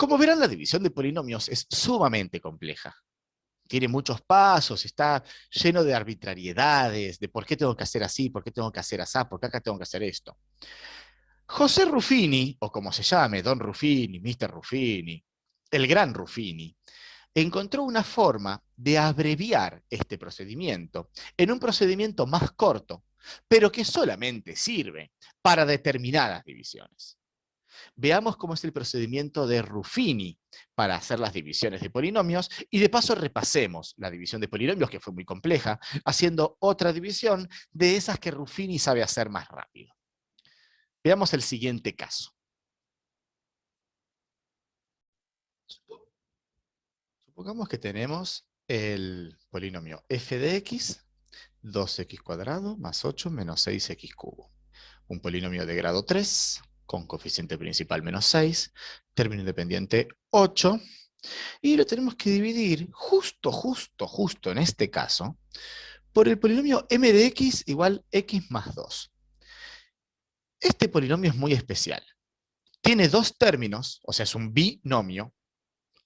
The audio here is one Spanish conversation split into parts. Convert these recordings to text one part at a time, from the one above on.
Como verán, la división de polinomios es sumamente compleja. Tiene muchos pasos, está lleno de arbitrariedades, de por qué tengo que hacer así, por qué tengo que hacer así, por qué acá tengo que hacer esto. José Ruffini, o como se llame, Don Ruffini, Mr. Ruffini, el gran Ruffini, encontró una forma de abreviar este procedimiento en un procedimiento más corto, pero que solamente sirve para determinadas divisiones. Veamos cómo es el procedimiento de Ruffini para hacer las divisiones de polinomios y de paso repasemos la división de polinomios, que fue muy compleja, haciendo otra división de esas que Ruffini sabe hacer más rápido. Veamos el siguiente caso. Supongamos que tenemos el polinomio f de x, 2x cuadrado más 8 menos 6x cubo. Un polinomio de grado 3, con coeficiente principal menos 6, término independiente 8, y lo tenemos que dividir justo en este caso, por el polinomio m de x igual x más 2. Este polinomio es muy especial. Tiene dos términos, o sea, es un binomio.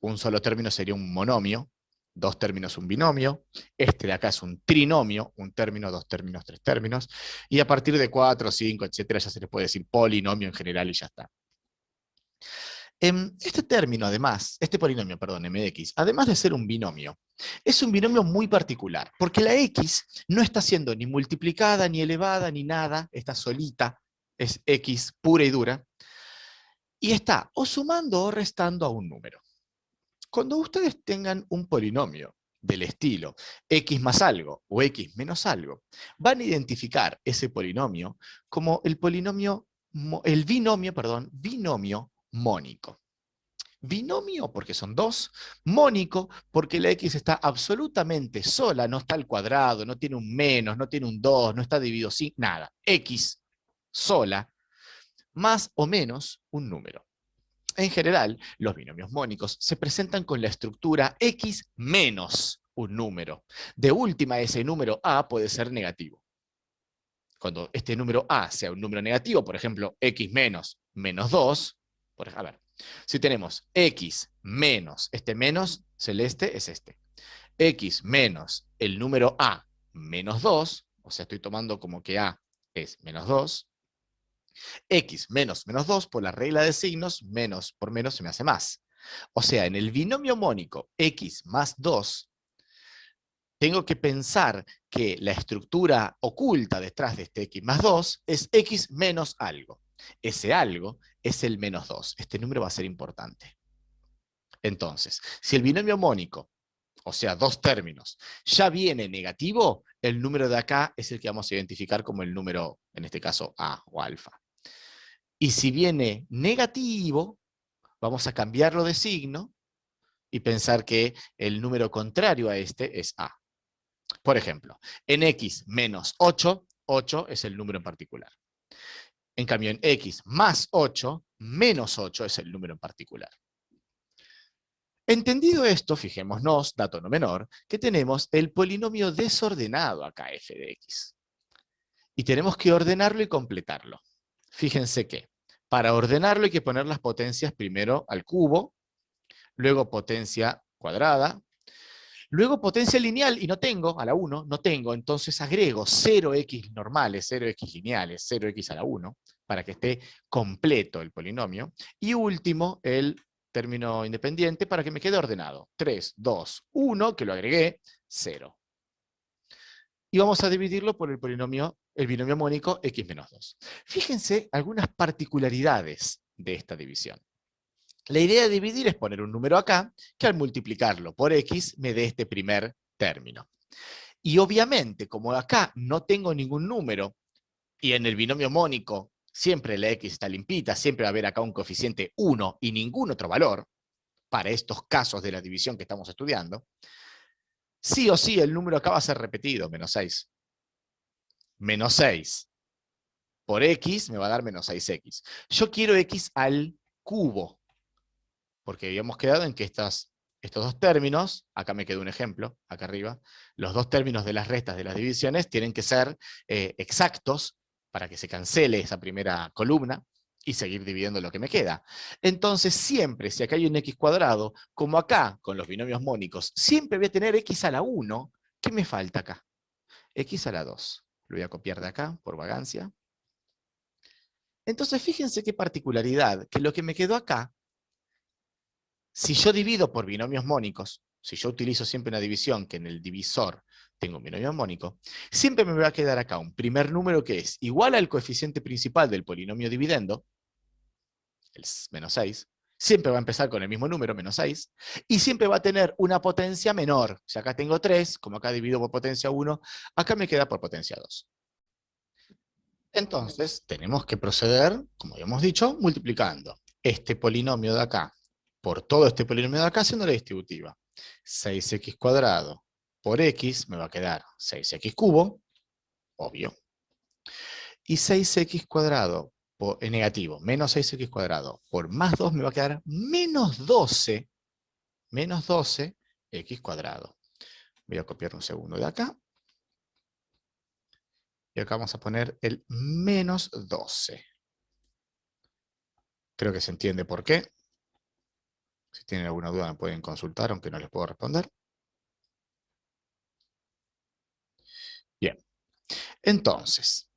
Un solo término sería un monomio, dos términos un binomio, este de acá es un trinomio, un término, dos términos, tres términos, y a partir de 4, 5, etcétera, ya se les puede decir polinomio en general y ya está. Este término, además, este polinomio, perdón, m de x, además de ser un binomio, es un binomio muy particular, porque la x no está siendo ni multiplicada, ni elevada, ni nada, está solita, es x pura y dura, y está o sumando o restando a un número. Cuando ustedes tengan un polinomio del estilo x más algo o x menos algo, van a identificar ese polinomio como el binomio mónico. Binomio porque son dos, mónico porque la x está absolutamente sola, no está al cuadrado, no tiene un menos, no tiene un 2, no está dividido sin nada. X sola, más o menos un número. En general, los binomios mónicos se presentan con la estructura x menos un número. De última, ese número a puede ser negativo. Cuando este número a sea un número negativo, por ejemplo, x menos menos 2, a ver, si tenemos x menos, este menos celeste es este, x menos el número a menos 2, o sea, estoy tomando como que a es menos 2, x menos menos 2, por la regla de signos, menos por menos se me hace más. O sea, en el binomio mónico x más 2, tengo que pensar que la estructura oculta detrás de este x más 2 es x menos algo. Ese algo es el menos 2. Este número va a ser importante. Entonces, si el binomio mónico, o sea, dos términos, ya viene negativo, el número de acá es el que vamos a identificar como el número, en este caso, a o alfa. Y si viene negativo, vamos a cambiarlo de signo y pensar que el número contrario a este es a. Por ejemplo, en x menos 8, 8 es el número en particular. En cambio, en x más 8, menos 8 es el número en particular. Entendido esto, fijémonos, dato no menor, que tenemos el polinomio desordenado acá, f de x. Y tenemos que ordenarlo y completarlo. Fíjense que para ordenarlo hay que poner las potencias primero al cubo, luego potencia cuadrada, luego potencia lineal, y no tengo, a la 1, no tengo, entonces agrego 0x normales, 0x lineales, 0x a la 1, para que esté completo el polinomio, y último, el término independiente para que me quede ordenado. 3, 2, 1, que lo agregué, 0. Y vamos a dividirlo por el binomio mónico x menos 2. Fíjense algunas particularidades de esta división. La idea de dividir es poner un número acá, que al multiplicarlo por x me dé este primer término. Y obviamente, como acá no tengo ningún número, y en el binomio mónico siempre la x está limpita, siempre va a haber acá un coeficiente 1 y ningún otro valor, para estos casos de la división que estamos estudiando, sí o sí el número acá va a ser repetido, menos 6. Menos 6 por x me va a dar menos 6x. Yo quiero x al cubo, porque habíamos quedado en que estos dos términos, acá me quedó un ejemplo, acá arriba, los dos términos de las restas de las divisiones tienen que ser exactos para que se cancele esa primera columna, y seguir dividiendo lo que me queda. Entonces siempre, si acá hay un x cuadrado, como acá, con los binomios mónicos, siempre voy a tener x a la 1. ¿Qué me falta acá? X a la 2. Lo voy a copiar de acá, por vagancia. Entonces fíjense qué particularidad, que lo que me quedó acá, si yo divido por binomios mónicos, si yo utilizo siempre una división que en el divisor tengo un binomio mónico, siempre me va a quedar acá un primer número que es igual al coeficiente principal del polinomio dividendo, el menos 6, siempre va a empezar con el mismo número, menos 6, y siempre va a tener una potencia menor. Si acá tengo 3, como acá divido por potencia 1, acá me queda por potencia 2. Entonces, tenemos que proceder, como habíamos dicho, multiplicando este polinomio de acá por todo este polinomio de acá, haciendo la distributiva. 6x cuadrado por x me va a quedar 6x cubo, obvio. Y 6x cuadrado negativo, menos 6x cuadrado por más 2 me va a quedar menos 12 x cuadrado. Voy a copiar un segundo de acá. Y acá vamos a poner el menos 12. Creo que se entiende por qué. Si tienen alguna duda me pueden consultar, aunque no les puedo responder. Bien, entonces,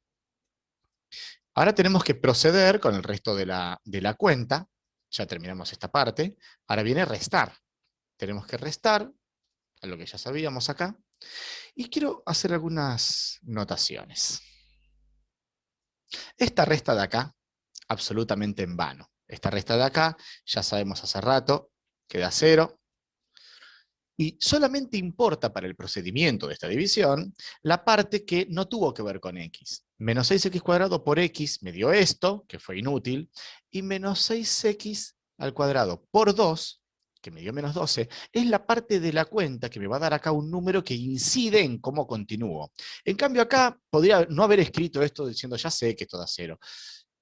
ahora tenemos que proceder con el resto de la cuenta. Ya terminamos esta parte. Ahora viene restar. Tenemos que restar a lo que ya sabíamos acá. Y quiero hacer algunas notaciones. Esta resta de acá, absolutamente en vano. Esta resta de acá, ya sabemos hace rato, queda 0. Y solamente importa para el procedimiento de esta división la parte que no tuvo que ver con x. Menos 6x cuadrado por x me dio esto, que fue inútil, y menos 6x al cuadrado por 2, que me dio menos 12, es la parte de la cuenta que me va a dar acá un número que incide en cómo continúo. En cambio acá podría no haber escrito esto diciendo ya sé que esto da 0.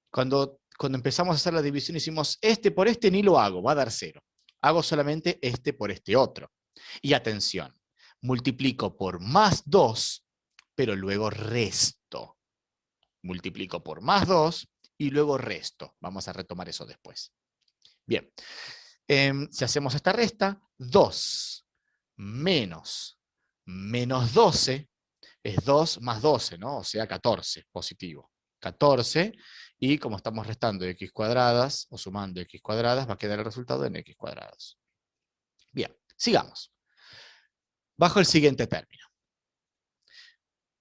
Cuando empezamos a hacer la división hicimos este por este ni lo hago, va a dar 0. Hago solamente este por este otro. Y atención, multiplico por más 2, pero luego resto. Multiplico por más 2 y luego resto. Vamos a retomar eso después. Bien, si hacemos esta resta, 2 menos 12 es 2 más 12, ¿no? O sea, 14, positivo. 14, y como estamos restando x cuadradas, o sumando x cuadradas, va a quedar el resultado en x cuadrados. Bien, sigamos. Bajo el siguiente término.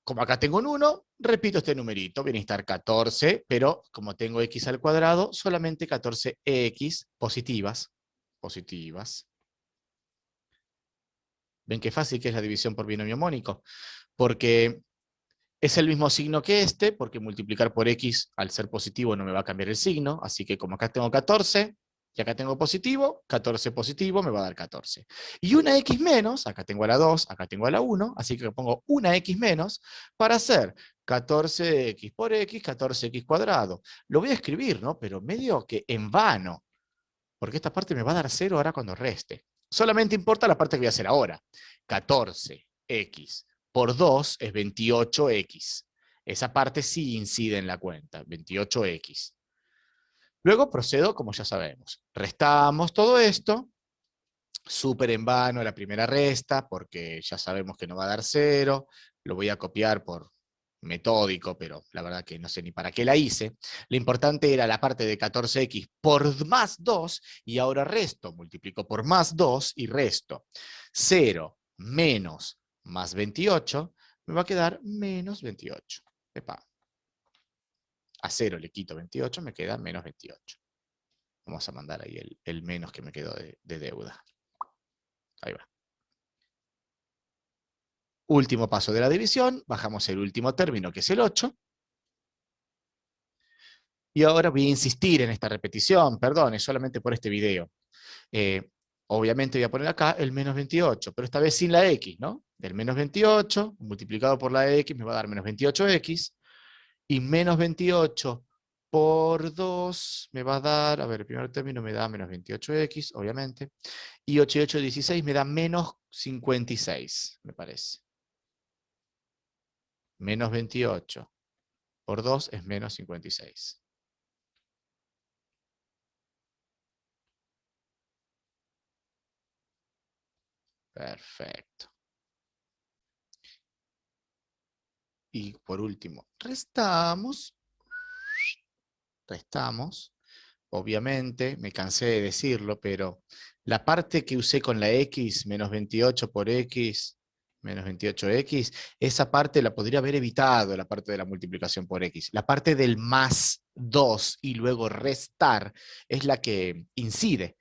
Como acá tengo un 1, repito este numerito, viene a estar 14, pero como tengo x al cuadrado, solamente 14x positivas. Positivas. ¿Ven qué fácil que es la división por binomio mónico? Porque es el mismo signo que este, porque multiplicar por x al ser positivo no me va a cambiar el signo, así que como acá tengo 14, y acá tengo positivo, 14 positivo me va a dar 14. Y una x menos, acá tengo a la 2, acá tengo a la 1, así que pongo una x menos para hacer 14x por x, 14x cuadrado. Lo voy a escribir, ¿no? Pero medio que en vano, porque esta parte me va a dar 0 ahora cuando reste. Solamente importa la parte que voy a hacer ahora. 14x por 2 es 28x. Esa parte sí incide en la cuenta, 28x. Luego procedo, como ya sabemos. Restamos todo esto, súper en vano la primera resta, porque ya sabemos que no va a dar 0. Lo voy a copiar por metódico, pero la verdad que no sé ni para qué la hice. Lo importante era la parte de 14x por más 2, y ahora resto, multiplico por más 2 y resto. 0 menos más 28, me va a quedar menos 28. Epa. A 0 le quito 28, me queda menos 28. Vamos a mandar ahí el menos que me quedó de deuda. Ahí va. Último paso de la división, bajamos el último término, que es el 8. Y ahora voy a insistir en esta repetición, perdón, es solamente por este video. Obviamente voy a poner acá el menos 28, pero esta vez sin la x, ¿no? Del menos 28 multiplicado por la x me va a dar menos 28x, y menos 28 por 2 me va a dar, a ver, el primer término me da menos 28x, obviamente, y 8 y 8, 16 me da menos 56, me parece. Menos 28 por 2 es menos 56. Perfecto. Y por último, restamos. Restamos. Obviamente, me cansé de decirlo, pero la parte que usé con la x, menos 28 por x, menos 28x, esa parte la podría haber evitado, la parte de la multiplicación por x. La parte del más 2 y luego restar es la que incide.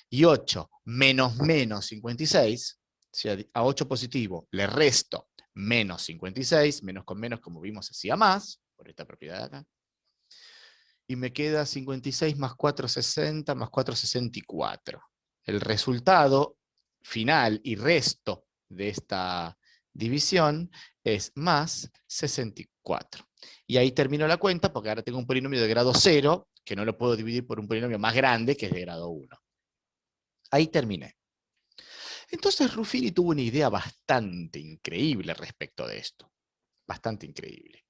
Y 8 menos menos 56, si a 8 positivo le resto menos 56, menos con menos, como vimos, hacía más, por esta propiedad de acá, y me queda 56 más 4, 60, más 4, 64. El resultado final y resto de esta división es más 64. Y ahí termino la cuenta porque ahora tengo un polinomio de grado 0 que no lo puedo dividir por un polinomio más grande que es de grado 1. Ahí terminé. Entonces Ruffini tuvo una idea bastante increíble respecto de esto. Bastante increíble.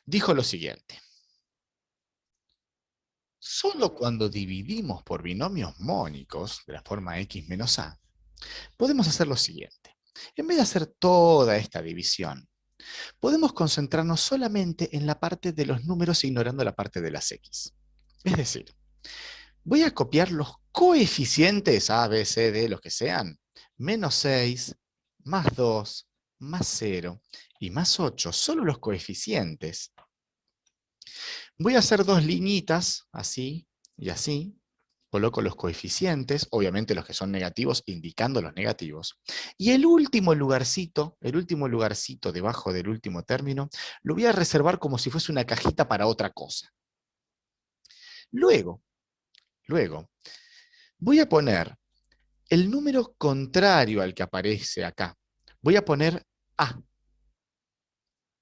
Dijo lo siguiente. Solo cuando dividimos por binomios mónicos, de la forma x menos a, podemos hacer lo siguiente. En vez de hacer toda esta división, podemos concentrarnos solamente en la parte de los números ignorando la parte de las x. Es decir, voy a copiar los coeficientes a, b, c, d, los que sean, menos 6, más 2, más 0 y más 8, solo los coeficientes. Voy a hacer dos liñitas, así y así. Coloco los coeficientes, obviamente los que son negativos, indicando los negativos. Y el último lugarcito debajo del último término, lo voy a reservar como si fuese una cajita para otra cosa. Luego, voy a poner el número contrario al que aparece acá. Voy a poner A.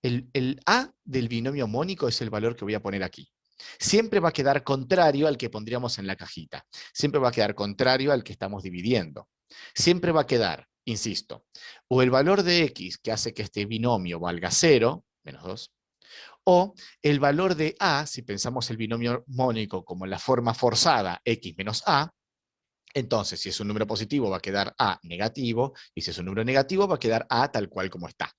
El A del binomio mónico es el valor que voy a poner aquí. Siempre va a quedar contrario al que pondríamos en la cajita. Siempre va a quedar contrario al que estamos dividiendo. Siempre va a quedar, insisto, o el valor de x que hace que este binomio valga 0, menos 2, o el valor de a, si pensamos el binomio mónico como la forma forzada x menos a, entonces si es un número positivo va a quedar a negativo, y si es un número negativo va a quedar a tal cual como está.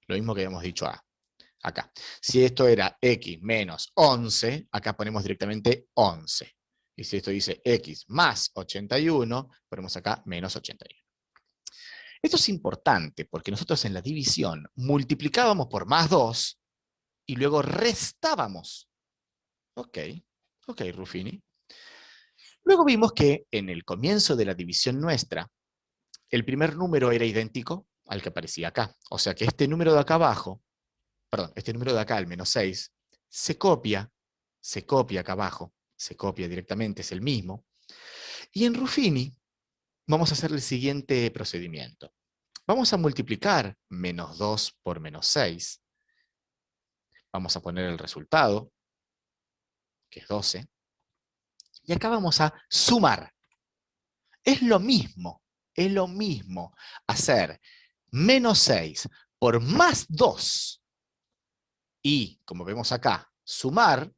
Lo mismo que habíamos dicho acá. Si esto era x menos 11, acá ponemos directamente 11. Y si esto dice x más 81, ponemos acá menos 81. Esto es importante porque nosotros en la división multiplicábamos por más 2 y luego restábamos. Ok, Ruffini. Luego vimos que en el comienzo de la división nuestra, el primer número era idéntico al que aparecía acá. O sea que este número de acá abajo, perdón, este número de acá, el menos 6, se copia acá abajo, se copia directamente, es el mismo. Y en Ruffini vamos a hacer el siguiente procedimiento. Vamos a multiplicar menos 2 por menos 6. Vamos a poner el resultado, que es 12. Y acá vamos a sumar. Es lo mismo hacer menos 6 por más 2 y, como vemos acá, sumar,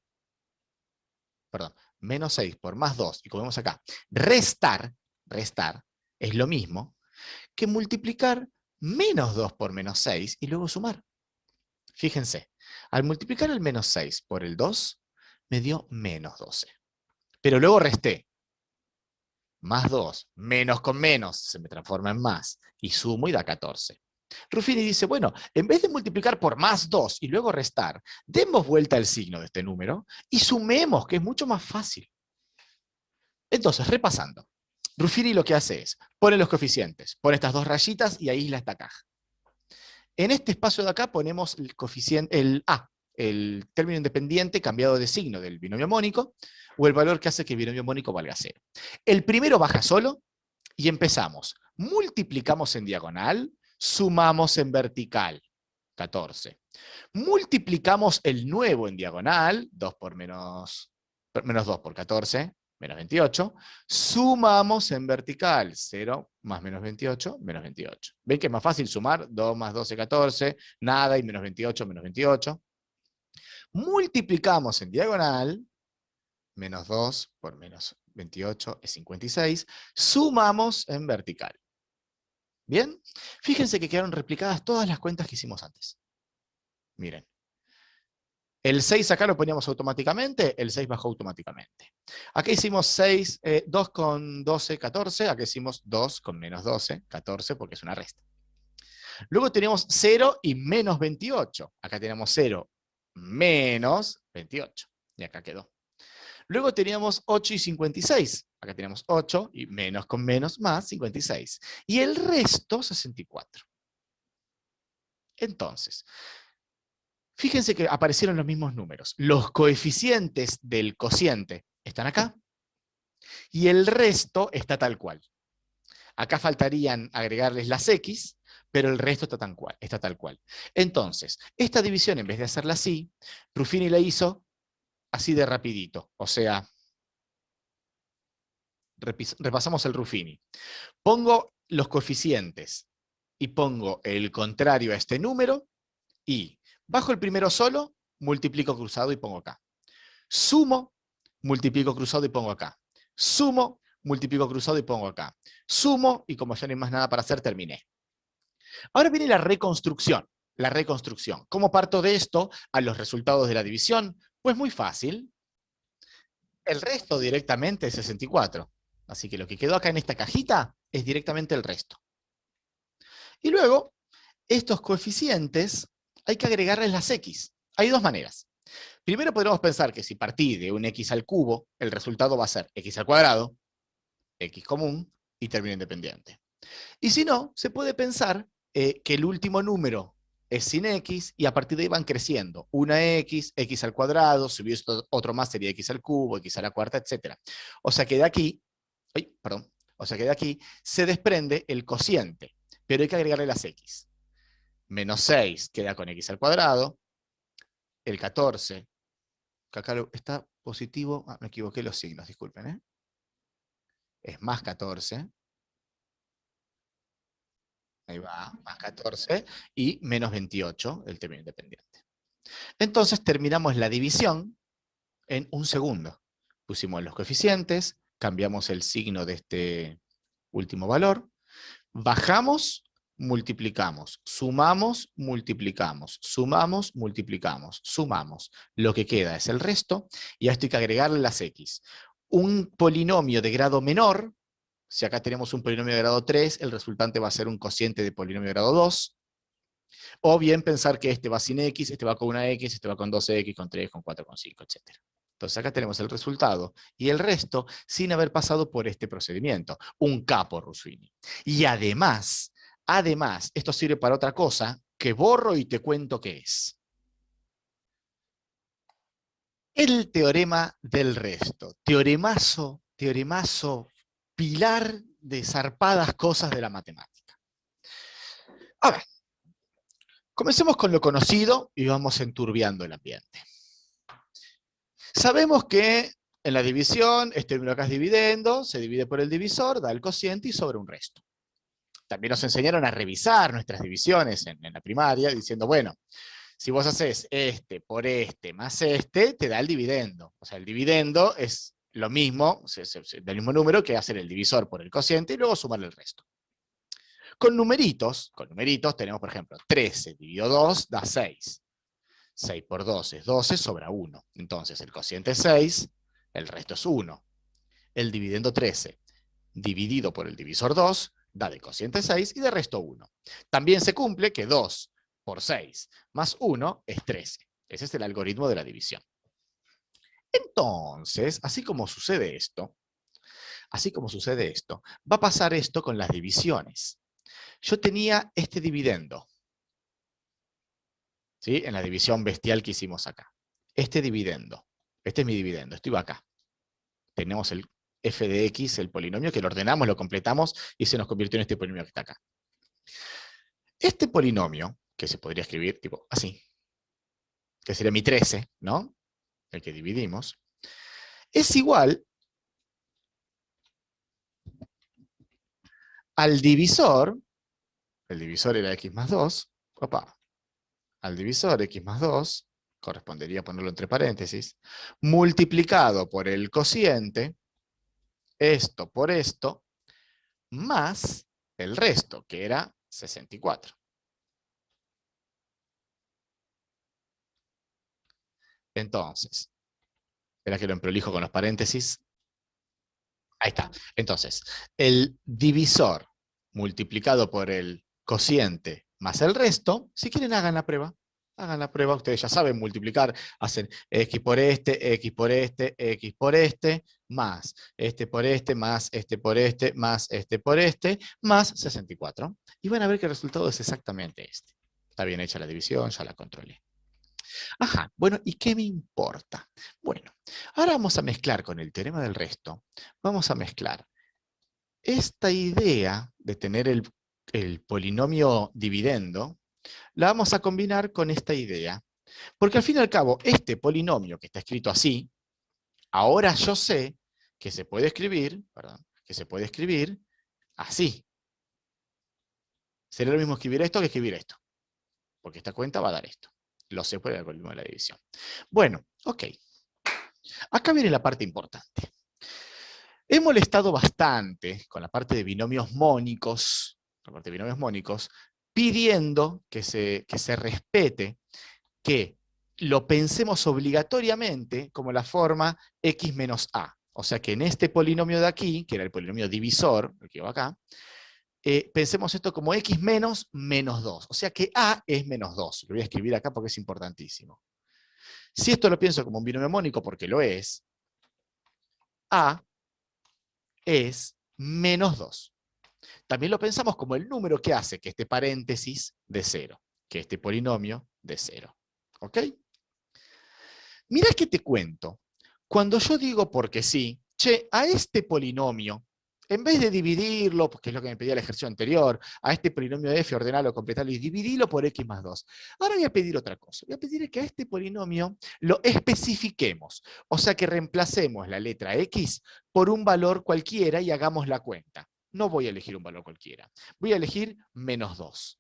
perdón, menos 6 por más 2 y como vemos acá, restar, es lo mismo que multiplicar menos 2 por menos 6 y luego sumar. Fíjense, al multiplicar el menos 6 por el 2, me dio menos 12. Pero luego resté. Más 2, menos con menos, se me transforma en más, y sumo y da 14. Ruffini dice, bueno, en vez de multiplicar por más 2 y luego restar, demos vuelta al signo de este número y sumemos, que es mucho más fácil. Entonces, repasando, Ruffini lo que hace es, pone los coeficientes, pone estas dos rayitas y aísla esta caja. En este espacio de acá ponemos el coeficiente, el A, el término independiente cambiado de signo del binomio mónico, o el valor que hace que el binomio mónico valga 0. El primero baja solo, y empezamos. Multiplicamos en diagonal, sumamos en vertical, 14. Multiplicamos el nuevo en diagonal, 2 por menos 2 por 14, menos 28. Sumamos en vertical, 0 más menos 28, menos 28. ¿Ven que es más fácil sumar? 2 más 12, 14, nada, y menos 28, menos 28. Multiplicamos en diagonal, menos 2 por menos 28 es 56. Sumamos en vertical. ¿Bien? Fíjense que quedaron replicadas todas las cuentas que hicimos antes. Miren. El 6 acá lo poníamos automáticamente, el 6 bajó automáticamente. Acá hicimos 6, 2 con 12, 14. Acá hicimos 2 con menos 12, 14, porque es una resta. Luego tenemos 0 y menos 28. Acá tenemos 0 menos 28. Y acá quedó. Luego teníamos 8 y 56. Acá tenemos 8 y menos con menos más 56. Y el resto 64. Entonces, fíjense que aparecieron los mismos números. Los coeficientes del cociente están acá y el resto está tal cual. Acá faltarían agregarles las X, pero el resto está tal cual. Entonces, esta división, en vez de hacerla así, Ruffini la hizo así de rapidito. O sea, repasamos el Ruffini. Pongo los coeficientes y pongo el contrario a este número y bajo el primero solo, multiplico cruzado y pongo acá. Sumo, multiplico cruzado y pongo acá. Sumo, multiplico cruzado y pongo acá. Sumo, y como ya no hay más nada para hacer, terminé. Ahora viene la reconstrucción. La reconstrucción. ¿Cómo parto de esto a los resultados de la división? Pues muy fácil. El resto directamente es 64. Así que lo que quedó acá en esta cajita es directamente el resto. Y luego, estos coeficientes hay que agregarles las X. Hay dos maneras. Primero podríamos pensar que si partí de un X al cubo, el resultado va a ser X al cuadrado, X común y término independiente. Y si no, se puede pensar que el último número es sin X y a partir de ahí van creciendo. Una X, X al cuadrado, si hubiese otro más sería X al cubo, X a la cuarta, etc. O sea que de aquí, se desprende el cociente, pero hay que agregarle las X. Menos 6 queda con X al cuadrado, el 14, que acá está positivo, me equivoqué los signos, disculpen, es más 14, ahí va, más 14, y menos 28, el término independiente. Entonces terminamos la división en un segundo. Pusimos los coeficientes, cambiamos el signo de este último valor, bajamos, multiplicamos, sumamos, multiplicamos, sumamos, multiplicamos, sumamos. Lo que queda es el resto, y a esto hay que agregarle las X. Un polinomio de grado menor, si acá tenemos un polinomio de grado 3, el resultante va a ser un cociente de polinomio de grado 2, o bien pensar que este va sin X, este va con una X, este va con 2X, con 3, con 4, con 5, etc. Entonces acá tenemos el resultado y el resto sin haber pasado por este procedimiento. Un capo Ruffini. Y además, esto sirve para otra cosa que borro y te cuento qué es. El teorema del resto. Teoremazo, pilar de zarpadas cosas de la matemática. A ver, comencemos con lo conocido y vamos enturbiando el ambiente. Sabemos que en la división, este número acá es dividendo, se divide por el divisor, da el cociente y sobra un resto. También nos enseñaron a revisar nuestras divisiones en la primaria, diciendo, bueno, si vos haces este por este más este, te da el dividendo. O sea, el dividendo es lo mismo, del mismo número que hacer el divisor por el cociente y luego sumarle el resto. Con numeritos tenemos, por ejemplo, 13 dividido 2 da 6. 6 por 2 es 12, sobra 1. Entonces el cociente es 6, el resto es 1. El dividendo 13 dividido por el divisor 2 da de cociente 6 y de resto 1. También se cumple que 2 por 6 más 1 es 13. Ese es el algoritmo de la división. Entonces, así como sucede esto, va a pasar esto con las divisiones. Yo tenía este dividendo, ¿sí? En la división bestial que hicimos acá. Este dividendo, este es mi dividendo, esto iba acá. Tenemos el f de x, el polinomio, que lo ordenamos, lo completamos y se nos convirtió en este polinomio que está acá. Este polinomio, que se podría escribir tipo así, que sería mi 13, ¿no? El que dividimos, es igual al divisor, el divisor era x más 2, al divisor x más 2, correspondería ponerlo entre paréntesis, multiplicado por el cociente, esto por esto, más el resto, que era 64. Entonces, espera que lo emprolijo con los paréntesis. Ahí está. Entonces, el divisor multiplicado por el cociente más el resto, si quieren hagan la prueba. Hagan la prueba, ustedes ya saben multiplicar, hacen x por este, x por este, x por más este por este, más este por este, más este por este, más 64. Y van a ver que el resultado es exactamente este. Está bien hecha la división, ya la controlé. Ajá, bueno, ¿y qué me importa? Bueno, ahora vamos a mezclar con el teorema del resto, vamos a mezclar esta idea de tener el polinomio dividendo, la vamos a combinar con esta idea. Porque al fin y al cabo, este polinomio que está escrito así, ahora yo sé que se puede escribir, perdón, que se puede escribir así. Sería lo mismo escribir esto que escribir esto. Porque esta cuenta va a dar esto. Lo sé por el algoritmo de la división. Bueno, ok. Acá viene la parte importante. He molestado bastante con la parte de binomios mónicos, pidiendo que se respete, que lo pensemos obligatoriamente como la forma x menos a. O sea que en este polinomio de aquí, que era el polinomio divisor, el que va acá, pensemos esto como x menos menos 2. O sea que a es menos 2. Lo voy a escribir acá porque es importantísimo. Si esto lo pienso como un binomio mónico, porque lo es, a es menos 2. También lo pensamos como el número que hace que este paréntesis de 0, que este polinomio de 0. ¿Ok? Mirá que te cuento. Cuando yo digo porque sí, che, a este polinomio, en vez de dividirlo, porque es lo que me pedía el ejercicio anterior, a este polinomio de f, ordenarlo, completarlo y dividirlo por x más 2. Ahora voy a pedir otra cosa. Voy a pedir que a este polinomio lo especifiquemos. O sea que reemplacemos la letra x por un valor cualquiera y hagamos la cuenta. No voy a elegir un valor cualquiera. Voy a elegir menos 2.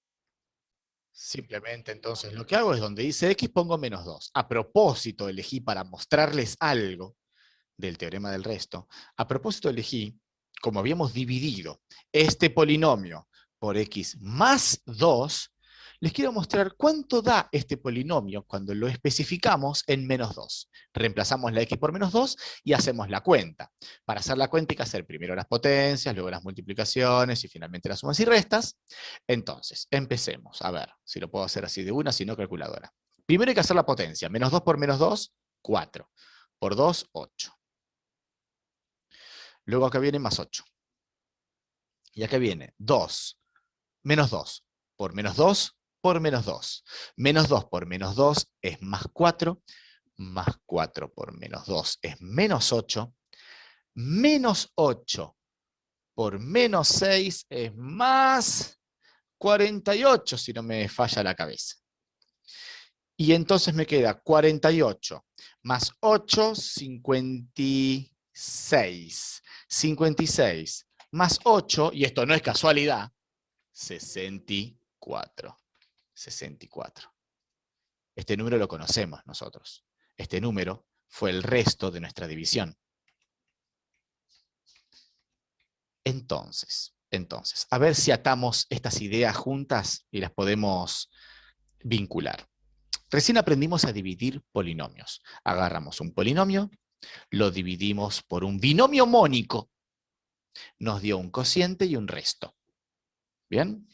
Simplemente entonces lo que hago es donde dice x pongo menos 2. A propósito elegí para mostrarles algo del teorema del resto. A propósito elegí, como habíamos dividido este polinomio por x más 2, les quiero mostrar cuánto da este polinomio cuando lo especificamos en menos 2. Reemplazamos la x por menos 2 y hacemos la cuenta. Para hacer la cuenta hay que hacer primero las potencias, luego las multiplicaciones y finalmente las sumas y restas. Entonces, empecemos. A ver si lo puedo hacer así de una, si no calculadora. Primero hay que hacer la potencia. Menos 2 por menos 2, 4. Por 2, 8. Luego acá viene más 8. Y acá viene 2, menos 2, por menos 2, por menos 2. Menos 2 por menos 2 es más 4, más 4 por menos 2 es menos 8, menos 8 por menos 6 es más 48, si no me falla la cabeza. Y entonces me queda 48 más 8, 56. 56 más 8, y esto no es casualidad, 64. 64. Este número lo conocemos nosotros. Este número fue el resto de nuestra división. Entonces, a ver si atamos estas ideas juntas y las podemos vincular. Recién aprendimos a dividir polinomios. Agarramos un polinomio, lo dividimos por un binomio mónico, nos dio un cociente y un resto. ¿Bien?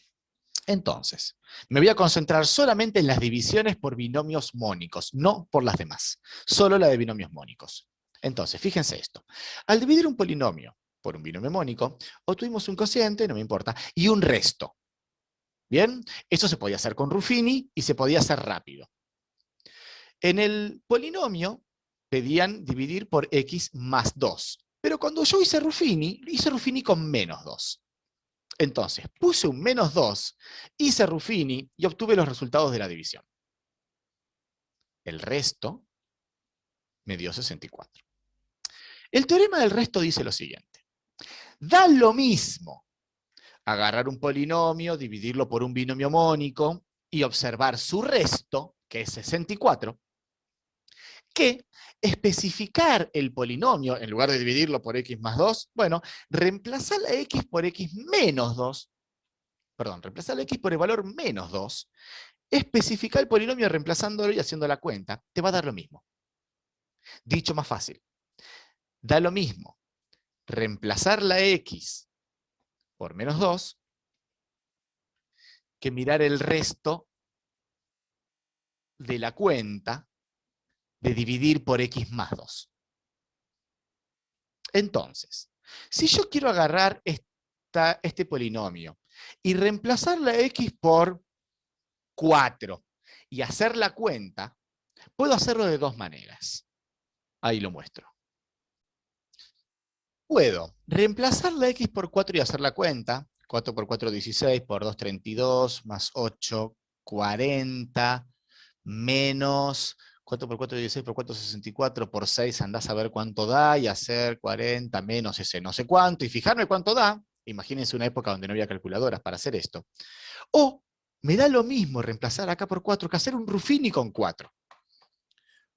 Entonces, me voy a concentrar solamente en las divisiones por binomios mónicos, no por las demás. Solo la de binomios mónicos. Entonces, fíjense esto. Al dividir un polinomio por un binomio mónico, obtuvimos un cociente, no me importa, y un resto. ¿Bien? Eso se podía hacer con Ruffini y se podía hacer rápido. En el polinomio pedían dividir por x más 2. Pero cuando yo hice Ruffini con menos 2. Entonces, puse un menos 2, hice Ruffini y obtuve los resultados de la división. El resto me dio 64. El teorema del resto dice lo siguiente. Da lo mismo agarrar un polinomio, dividirlo por un binomio mónico y observar su resto, que es 64, que especificar el polinomio, en lugar de dividirlo por x más 2, bueno, reemplazar la x por x menos 2, perdón, reemplazar la x por el valor menos 2, especificar el polinomio reemplazándolo y haciendo la cuenta, te va a dar lo mismo. Dicho más fácil, da lo mismo reemplazar la x por menos 2 que mirar el resto de la cuenta de dividir por x más 2. Entonces, si yo quiero agarrar este polinomio y reemplazar la x por 4 y hacer la cuenta, puedo hacerlo de dos maneras. Ahí lo muestro. Puedo reemplazar la x por 4 y hacer la cuenta. 4 por 4, 16, por 2, 32, más 8, 40, menos 4 por 4, 16, por 4, 64, por 6, andás a ver cuánto da, y hacer 40 menos ese no sé cuánto, y fijarme cuánto da. Imagínense una época donde no había calculadoras para hacer esto. O me da lo mismo reemplazar acá por 4 que hacer un Ruffini con 4.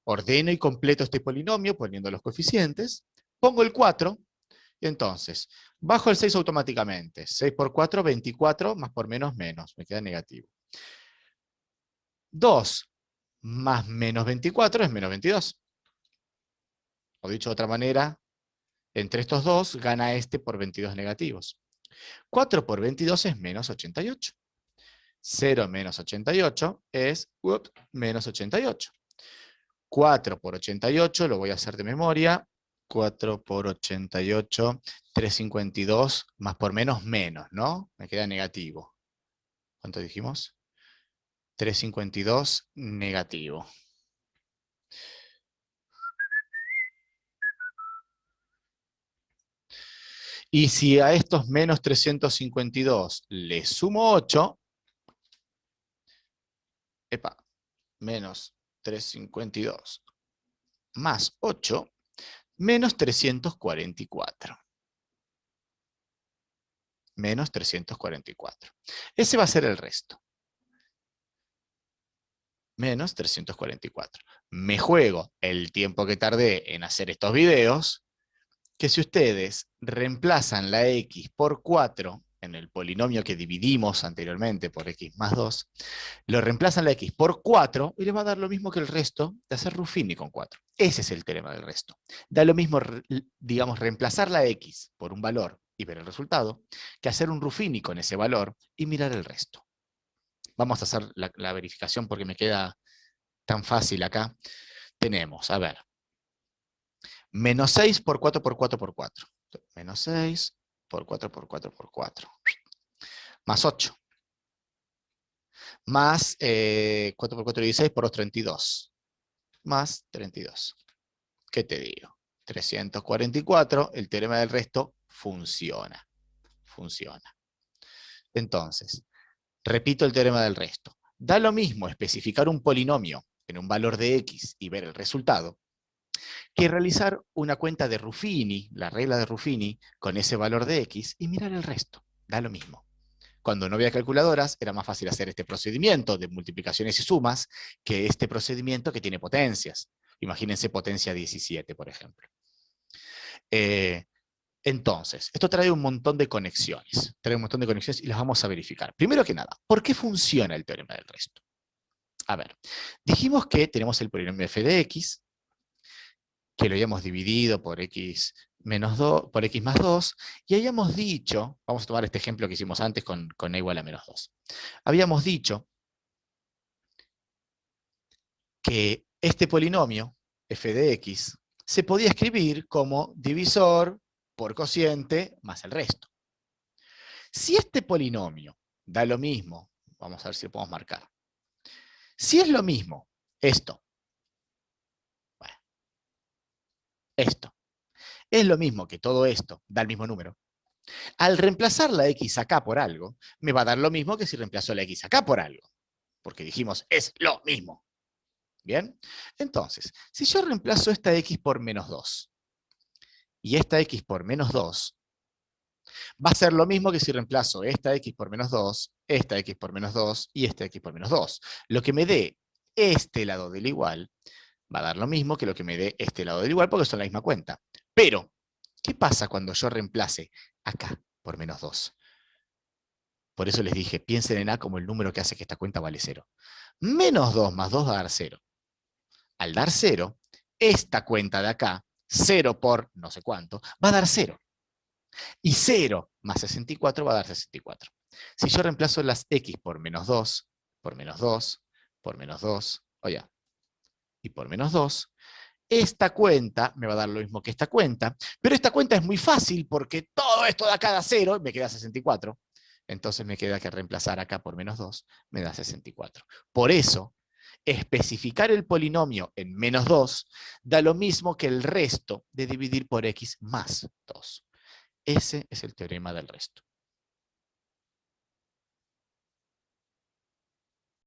Ordeno y completo este polinomio poniendo los coeficientes, pongo el 4, y entonces, bajo el 6 automáticamente. 6 por 4, 24, más por menos, menos. Me queda negativo. 2 más menos 24 es menos 22. O dicho de otra manera, entre estos dos gana este por 22 negativos. 4 por 22 es menos 88. 0 menos 88 es menos 88. 4 por 88, lo voy a hacer de memoria. 4 por 88, 352, más por menos, menos, ¿no? Me queda negativo. ¿Cuánto dijimos? 352 negativo. Y si a estos menos 352 le sumo 8, menos 352 más 8, menos 344. Menos 344. Ese va a ser el resto. Menos 344. Me juego el tiempo que tardé en hacer estos videos, que si ustedes reemplazan la x por 4 en el polinomio que dividimos anteriormente por x más 2, lo reemplazan la x por 4 y les va a dar lo mismo que el resto de hacer Ruffini con 4. Ese es el teorema del resto. Da lo mismo, digamos, reemplazar la x por un valor y ver el resultado, que hacer un Ruffini con ese valor y mirar el resto. Vamos a hacer la verificación porque me queda tan fácil acá. Tenemos, a ver, menos 6 por 4 por 4 por 4. Menos 6 por 4 por 4 por 4. Más 8. Más 4 por 4, 16 por 2, 32. Más 32. ¿Qué te digo? 344, el teorema del resto funciona. Funciona. Entonces, repito el teorema del resto. Da lo mismo especificar un polinomio en un valor de x y ver el resultado, que realizar una cuenta de Ruffini, la regla de Ruffini, con ese valor de x y mirar el resto. Da lo mismo. Cuando no había calculadoras, era más fácil hacer este procedimiento de multiplicaciones y sumas que este procedimiento que tiene potencias. Imagínense potencia 17, por ejemplo. Entonces, esto trae un montón de conexiones. Trae un montón de conexiones y las vamos a verificar. Primero que nada, ¿por qué funciona el teorema del resto? A ver, dijimos que tenemos el polinomio f de x, que lo habíamos dividido por x menos 2, por x más 2, y habíamos dicho, vamos a tomar este ejemplo que hicimos antes con e igual a menos 2. Habíamos dicho que este polinomio, f de x, se podía escribir como divisor por cociente más el resto. Si este polinomio da lo mismo, vamos a ver si lo podemos marcar. Si es lo mismo, esto, bueno, esto, es lo mismo que todo esto, da el mismo número. Al reemplazar la x acá por algo, me va a dar lo mismo que si reemplazo la x acá por algo. Porque dijimos, es lo mismo. ¿Bien? Entonces, si yo reemplazo esta x por menos 2 y esta x por menos 2, va a ser lo mismo que si reemplazo esta x por menos 2, esta x por menos 2 y esta x por menos 2. Lo que me dé este lado del igual va a dar lo mismo que lo que me dé este lado del igual porque son la misma cuenta. Pero, ¿qué pasa cuando yo reemplace acá por menos 2? Por eso les dije, piensen en A como el número que hace que esta cuenta vale 0. Menos 2 más 2 va a dar 0. Al dar 0, esta cuenta de acá, 0 por no sé cuánto, va a dar 0. Y 0 más 64 va a dar 64. Si yo reemplazo las x por menos 2, por menos 2, por menos 2, oye, y por menos 2, esta cuenta me va a dar lo mismo que esta cuenta, pero esta cuenta es muy fácil porque todo esto da cada 0 y me queda 64. Entonces me queda que reemplazar acá por menos 2 me da 64. Por eso, especificar el polinomio en menos 2 da lo mismo que el resto de dividir por x más 2. Ese es el teorema del resto.